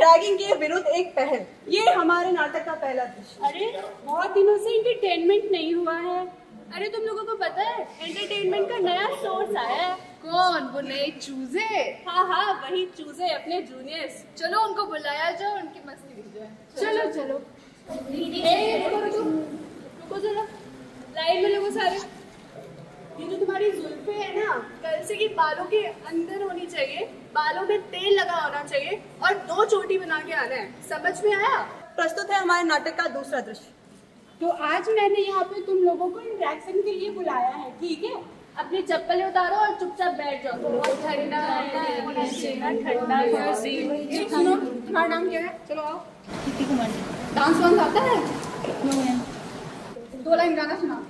Ragging के विरुद्ध एक पहल, ये हमारे नाटक का पहला दृश्य। अरे बहुत दिनों से एंटरटेनमेंट नहीं हुआ है। अरे तुम लोगों को पता है एंटरटेनमेंट का नया सोर्स आया है। कौन? वो नए चूजे? हाँ वही चूजे, अपने जूनियर्स। चलो उनको बुलाया जाओ, उनकी मस्ती ली जाए। चलो रुको जरा, लाइन में लोगो सारे। ये जो तुम्हारी जुल्फे है ना, कल से ये बालों के अंदर होनी चाहिए, बालों में तेल लगा होना चाहिए और 2 चोटी बना के आना है। समझ में आया? प्रस्तुत है हमारे नाटक का दूसरा दृश्य। तो आज मैंने यहाँ पे तुम लोगों को इंटरेक्शन के लिए बुलाया है, ठीक है? अपनी चप्पलें उतारो और चुपचाप बैठ जाओ। बहुत ठंडा सुनो, तुम्हारा नाम क्या है? चलो आओ। डांस वांस आता है? 2 लाइन गाना सुना।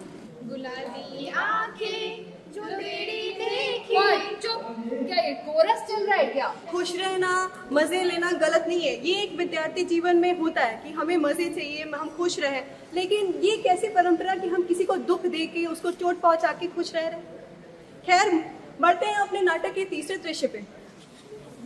गुलाबी आंखें जो तेरी देखी। चुप, क्या ये कोरस चल रहा है क्या? खुश रहना, मजे लेना गलत नहीं है। ये एक विद्यार्थी जीवन में होता है कि हमें मजे चाहिए, हम खुश रहे। लेकिन ये कैसी परंपरा कि हम किसी को दुख दे के, उसको चोट पहुंचा के खुश रह रहे। खैर, बढ़ते हैं अपने नाटक के तीसरे दृश्य पे।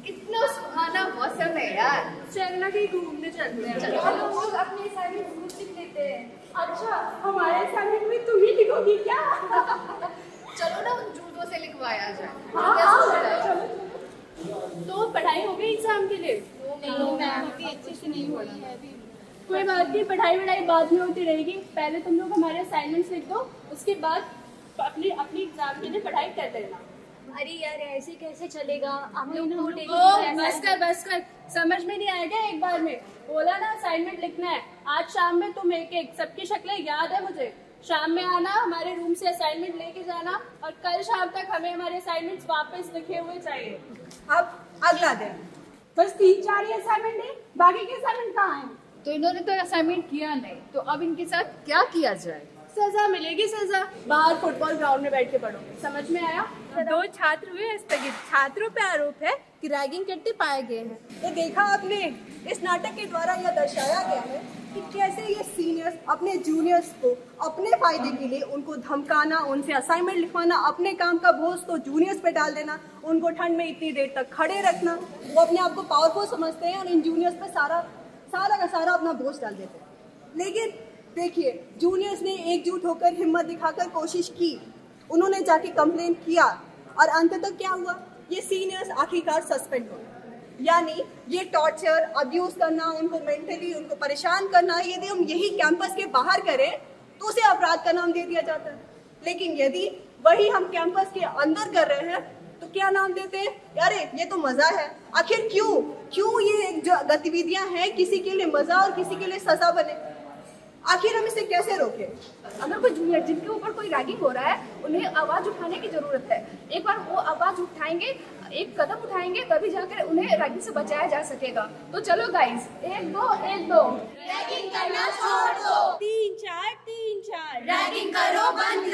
कितना सुहाना मौसम है यार। चलना कहीं घूमने चलते हैं। चलो हम लोग अपने असाइनमेंट खुद लिख लेते हैं। अच्छा, हमारे असाइनमेंट में तुम ही लिखोगी क्या? चलो ना उन जूतों से लिखवाया जाए। चलो। तो पढ़ाई हो गई एग्जाम के लिए? नहीं मैम, अभी अच्छे से नहीं हो रही है। कोई बात नहीं, पढ़ाई बाद में होती रहेगी। पहले तुम लोग हमारे असाइनमेंट्स लिख दो, उसके बाद अपनी एग्जाम के लिए पढ़ाई कर देना। अरे यार ऐसे कैसे चलेगा? हम लोग को बस कर, समझ में नहीं आएगा? एक बार में बोला ना असाइनमेंट लिखना है। आज शाम में तुम एक सबकी शक्लें याद है मुझे। शाम में आना, हमारे रूम से असाइनमेंट लेके जाना और कल शाम तक हमें हमारे असाइनमेंट्स वापस लिखे हुए चाहिए। अब अगला दिन। बस 3-4 ही असाइनमेंट है, बाकी के असाइनमेंट कहाँ हैं? तो इन्होंने तो असाइनमेंट किया नहीं, तो अब इनके साथ क्या किया जाए? सजा मिलेगी, सजा। बाहर फुटबॉल ग्राउंड में बैठ के पढ़ोगे। समझ में आया? 2 छात्र हुए स्थगित। छात्रों पे आरोप है कि रैगिंग करते पाए गए हैं। तो देखा आपने, इस नाटक के द्वारा यह दर्शाया गया है कि कैसे ये सीनियर्स अपने जूनियर्स को अपने फायदे के लिए उनको धमकाना, उनसे असाइनमेंट लिखवाना, अपने काम का बोझ तो जूनियर्स पे डाल देना, उनको ठंड में इतनी देर तक खड़े रखना। वो अपने आप को पावरफुल समझते हैं और इन जूनियर्स पे सारा का सारा अपना बोझ डाल देते हैं। लेकिन देखिए, जूनियर्स ने एकजुट होकर हिम्मत दिखाकर कोशिश की, उन्होंने जाके कंप्लेन किया और अंततः क्या हुआ? ये सीनियर्स आखिरकार सस्पेंड हो। यानी ये टॉर्चर, अब्यूज करना, उनको मेंटली उनको परेशान करना, यदि हम यही कैंपस के बाहर करें तो उसे अपराध का नाम दे दिया जाता है। लेकिन यदि वही हम कैंपस के अंदर कर रहे हैं तो क्या नाम देते हैं? अरे ये तो मजा है। आखिर क्यों ये गतिविधियां हैं किसी के लिए मजा और किसी के लिए सजा बने? आखिर हम इसे कैसे रोके? अगर कोई जूनियर जिनके ऊपर कोई रैगिंग हो रहा है, उन्हें आवाज उठाने की जरूरत है। एक बार वो आवाज उठाएंगे, एक कदम उठाएंगे, तभी जाकर उन्हें रैगिंग से बचाया जा सकेगा। तो चलो गाइस, 1 2 रैगिंग करना छोड़ दो। 3 4 3 4 रैगिंग करो बंद